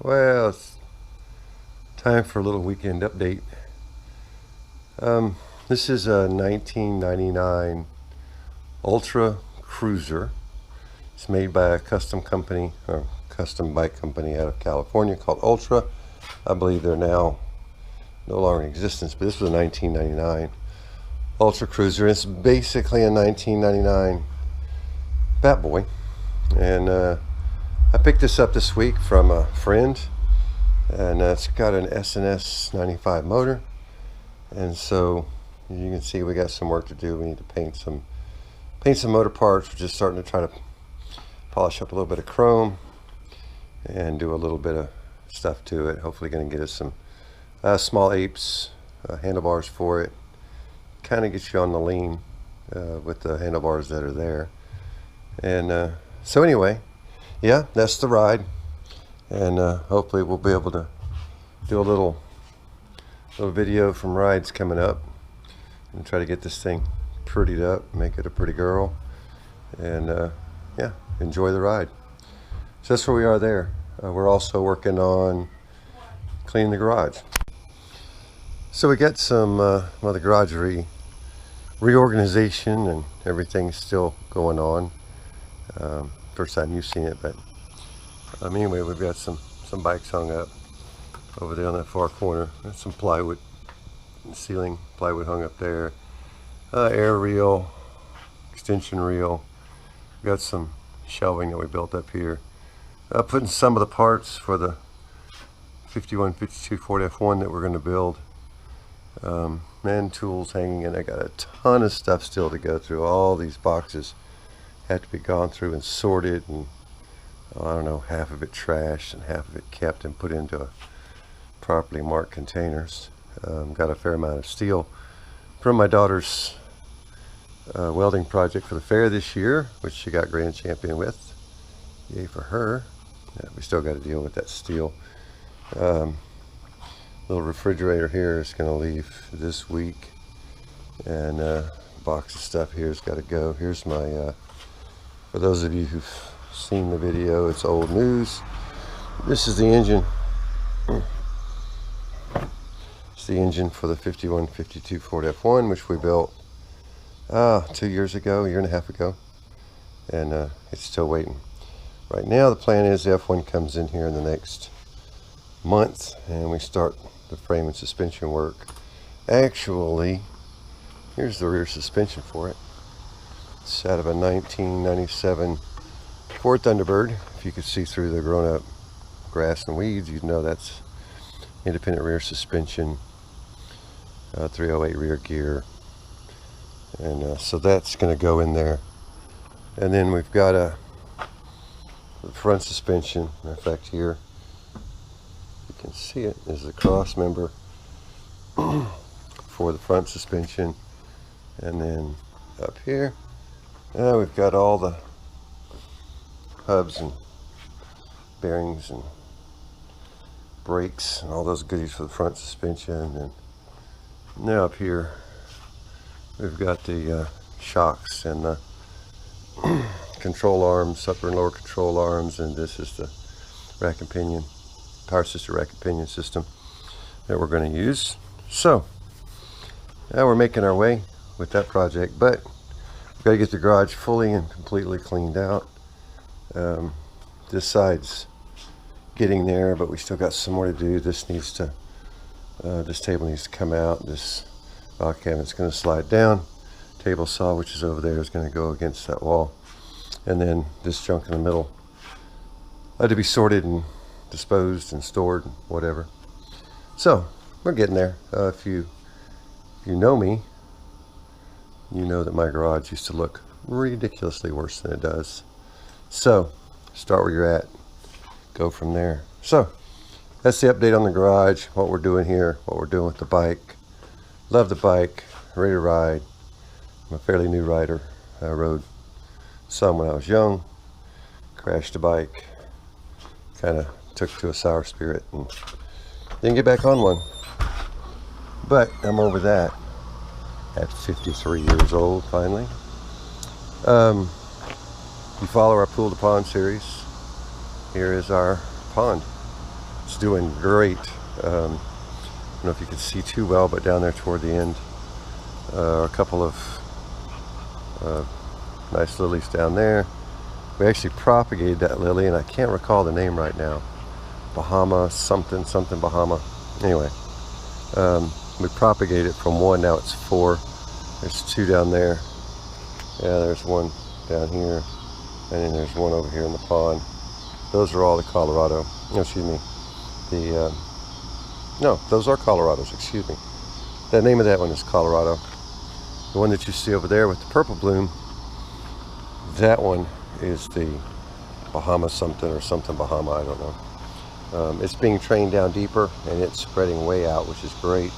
Well, it's time for a little weekend update. This is a 1999 Ultra Cruiser. It's made by a custom company, or custom bike company out of California called Ultra. I believe they're now no longer in existence, but this was a 1999 Ultra Cruiser. It's basically a 1999 Fat Boy. And I picked this up this week from a friend, and it's got an SNS 95 motor. And so you can see we got some work to do. We need to paint some motor parts. We're just starting to try to polish up a little bit of chrome and do a little bit of stuff to it. Hopefully going to get us some small apes handlebars for it. Kind of gets you on the lean with the handlebars that are there. And so anyway, yeah, that's the ride. And hopefully we'll be able to do a little video from rides coming up and try to get this thing prettied up, make it a pretty girl, and yeah, enjoy the ride. So that's where we are there. We're also working on cleaning the garage. So we got some the garage reorganization and everything's still going on. First time you've seen it, but anyway, we've got some bikes hung up over there on that far corner. There's some plywood, ceiling plywood hung up there. Air reel, extension reel. We got some shelving that we built up here. Putting some of the parts for the 5152 Ford F1 that we're going to build. Man tools hanging in. I got a ton of stuff still to go through. All these boxes had to be gone through and sorted, and I don't know, half of it trashed and half of it kept and put into properly marked containers. Got a fair amount of steel from my daughter's welding project for the fair this year, which she got grand champion with. Yay for her. Yeah, we still got to deal with that steel. Little refrigerator here is going to leave this week, and box of stuff here has got to go. Here's my for those of you who've seen the video, it's old news. This is the engine. It's the engine for the 5152 Ford F1, which we built 2 years ago, a year and a half ago, and it's still waiting. Right now the plan is the F1 comes in here in the next month and we start the frame and suspension work. Actually, here's the rear suspension for it. It's out of a 1997 Ford Thunderbird. If you could see through the grown-up grass and weeds, you'd know that's independent rear suspension, 308 rear gear, and so that's going to go in there. And then we've got a front suspension. In fact, here you can see it is the cross member for the front suspension, and then up here we've got all the hubs and bearings and brakes and all those goodies for the front suspension. And now up here we've got the shocks and the control arms, upper and lower control arms, and this is the rack and pinion, power sister rack and pinion system that we're going to use. So now we're making our way with that project, but we've got to get the garage fully and completely cleaned out. This side's getting there, but we still got some more to do. This needs to this table needs to come out. This rock cabinet's going to slide down. Table saw, which is over there, is going to go against that wall, and then this junk in the middle had to be sorted and disposed and stored and whatever. So we're getting there. If you know me, you know that my garage used to look ridiculously worse than it does. So start where you're at, go from there. So that's the update on the garage, what we're doing here, what we're doing with the bike. Love the bike, ready to ride. I'm a fairly new rider. I rode some when I was young, crashed a bike, kind of took to a sour spirit and didn't get back on one. But I'm over that at 53 years old finally. You follow our Pool to Pond series. Here is our pond. It's doing great. I don't know if you can see too well, but down there toward the end, a couple of nice lilies down there. We actually propagated that lily, and I can't recall the name right now. Bahama something Bahama. Anyway, we propagated it from one, now it's 4. There's 2 down there. Yeah, there's one down here, and then there's one over here in the pond. Those are all the Colorado. No, excuse me. No, those are Colorados. Excuse me. The name of that one is Colorado. The one that you see over there with the purple bloom, that one is the Bahama something or something Bahama. I don't know. It's being trained down deeper, and it's spreading way out, which is great.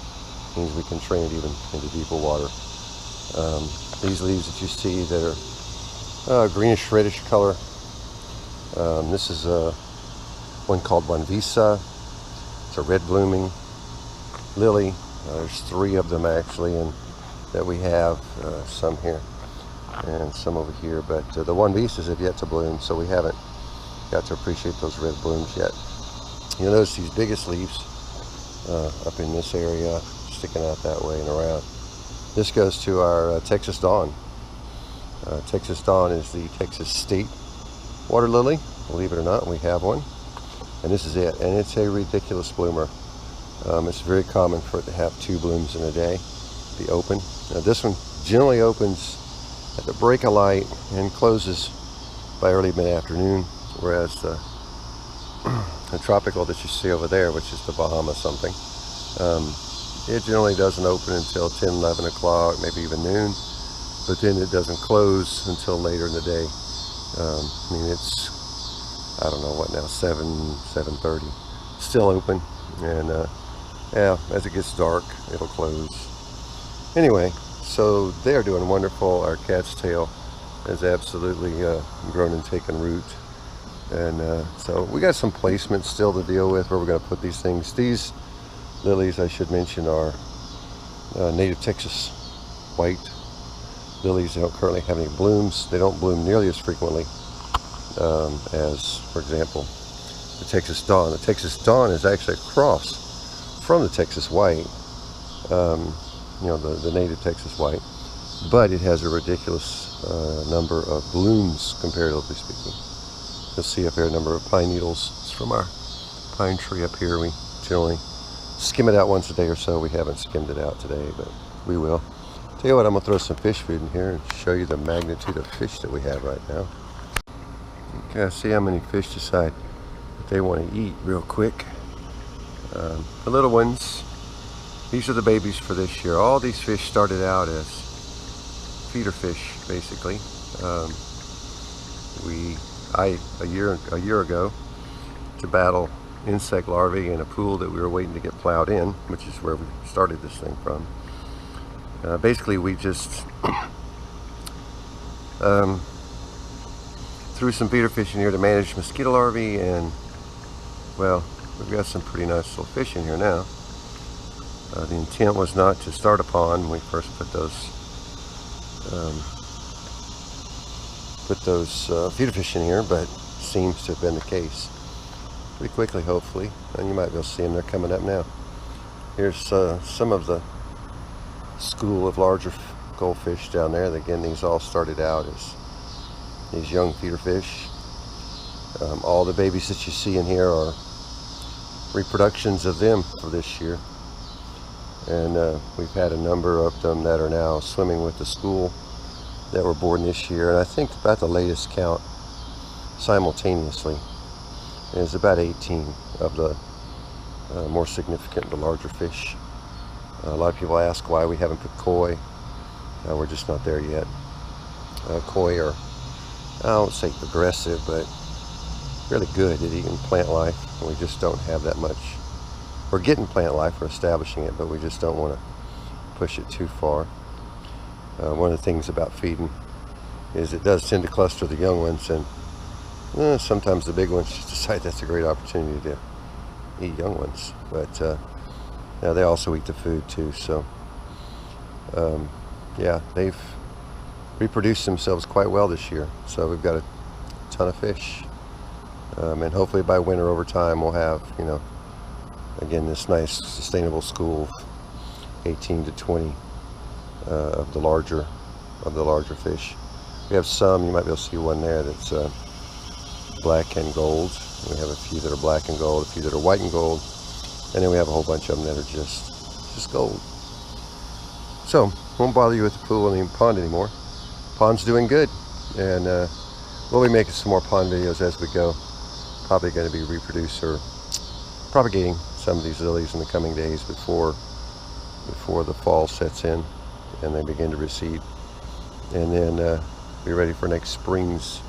Means we can train it even into deeper water. These leaves that you see that are greenish reddish color. This is one called Bonvisa. It's a red blooming lily. There's 3 of them actually, and that we have, some here and some over here. But the Bonvisas have yet to bloom, so we haven't got to appreciate those red blooms yet. You'll notice these biggest leaves up in this area, sticking out that way and around. This goes to our Texas Dawn. Texas Dawn is the Texas State water lily. Believe it or not, we have one. And this is it. And it's a ridiculous bloomer. It's very common for it to have 2 blooms in a day, be open. Now this one generally opens at the break of light and closes by early mid-afternoon, whereas the tropical that you see over there, which is the Bahama something, it generally doesn't open until 10, 11 o'clock, maybe even noon, but then it doesn't close until later in the day. I mean, it's, I don't know what now, 7:30, still open, and yeah, as it gets dark, it'll close. Anyway, so they are doing wonderful. Our cat's tail has absolutely grown and taken root. And so we got some placements still to deal with where we're going to put these things. These lilies, I should mention, are native Texas white lilies. They don't currently have any blooms. They don't bloom nearly as frequently as, for example, the Texas Dawn. The Texas Dawn is actually a cross from the Texas white, you know, the native Texas white, but it has a ridiculous number of blooms comparatively speaking. You'll see up here a number of pine needles. It's from our pine tree up here. We generally skim it out once a day or so. We haven't skimmed it out today, but we will. Tell you what, I'm gonna throw some fish food in here and show you the magnitude of fish that we have right now. Okay, see how many fish decide that they want to eat real quick. The little ones, these are the babies for this year. All these fish started out as feeder fish, basically. A year ago, to battle insect larvae in a pool that we were waiting to get plowed in, which is where we started this thing from. Basically, we just threw some feeder fish in here to manage mosquito larvae, and well, we've got some pretty nice little fish in here now. The intent was not to start a pond when we first put those feeder fish in here, but seems to have been the case pretty quickly, hopefully. And you might be able to see them. They're coming up now. Here's some of the school of larger goldfish down there. Again, these all started out as these young feeder fish. All the babies that you see in here are reproductions of them for this year. And we've had a number of them that are now swimming with the school that were born this year. And I think about the latest count simultaneously is about 18 of the more significant, the larger fish. A lot of people ask why we haven't put koi. We're just not there yet. Koi are, I won't say aggressive, but really good at eating plant life. And we just don't have that much. We're getting plant life, we're establishing it, but we just don't want to push it too far. One of the things about feeding is it does tend to cluster the young ones, and sometimes the big ones just decide that's a great opportunity to eat young ones. But yeah, they also eat the food too, so yeah, they've reproduced themselves quite well this year. So we've got a ton of fish, and hopefully by winter, over time, we'll have, you know, again, this nice sustainable school of 18 to 20 of the larger fish. We have some, you might be able to see one there that's black and gold. We have a few that are black and gold, a few that are white and gold, and then we have a whole bunch of them that are just gold. So, won't bother you with the pool and the pond anymore. Pond's doing good, and we'll be making some more pond videos as we go. Probably going to be propagating some of these lilies in the coming days before the fall sets in and they begin to recede, and then be ready for next spring's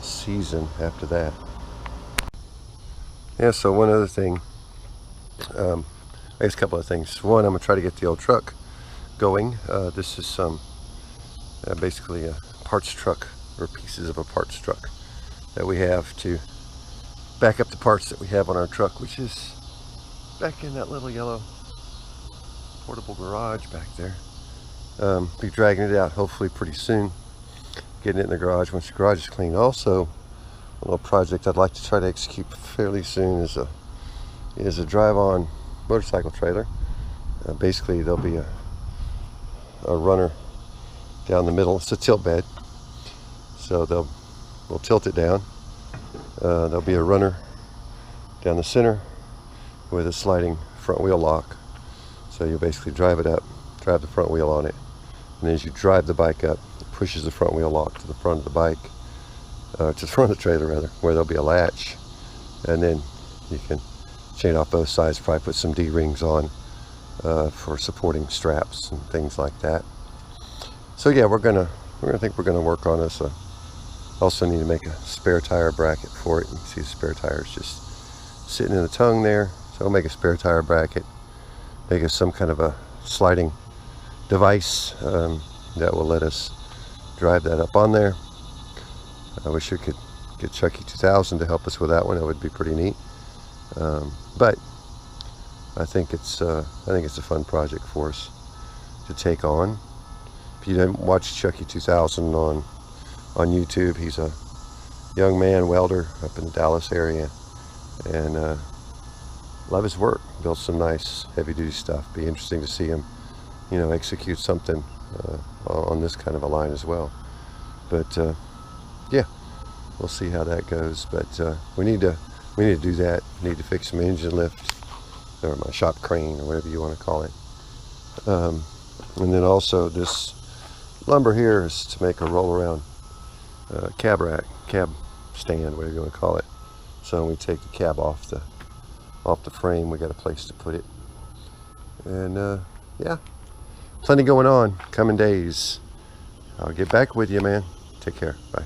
season after that. Yeah, so one other thing, I guess a couple of things. One, I'm going to try to get the old truck going. This is basically a parts truck, or pieces of a parts truck that we have to back up the parts that we have on our truck, which is back in that little yellow portable garage back there. Be dragging it out hopefully pretty soon, getting it in the garage once the garage is clean. Also, a little project I'd like to try to execute fairly soon is a drive-on motorcycle trailer. Basically, there'll be a runner down the middle. It's a tilt bed, so we'll tilt it down. There'll be a runner down the center with a sliding front wheel lock. So you'll basically drive it up, drive the front wheel on it, and as you drive the bike up, it pushes the front wheel lock to the front of the bike, to the front of the trailer rather, where there'll be a latch, and then you can chain off both sides, probably put some D-rings on for supporting straps and things like that. So yeah, we're gonna work on this. Also need to make a spare tire bracket for it. You can see the spare tire is just sitting in the tongue there. So we'll make a spare tire bracket, make us some kind of a sliding device that will let us drive that up on there. I wish we could get Chucky 2000 to help us with that one. That would be pretty neat. But I think it's a fun project for us to take on. If you didn't watch Chucky 2000 on YouTube, he's a young man welder up in the Dallas area, and love his work. Built some nice heavy-duty stuff. Be interesting to see him, execute something on this kind of a line as well. But yeah, we'll see how that goes. But we need to do that. We need to fix some engine lift, or my shop crane, or whatever you want to call it. And then also this lumber here is to make a roll-around cab rack, cab stand, whatever you want to call it. So when we take the cab off the frame, we got a place to put it. And yeah, plenty going on coming days. I'll get back with you, man. Take care. Bye.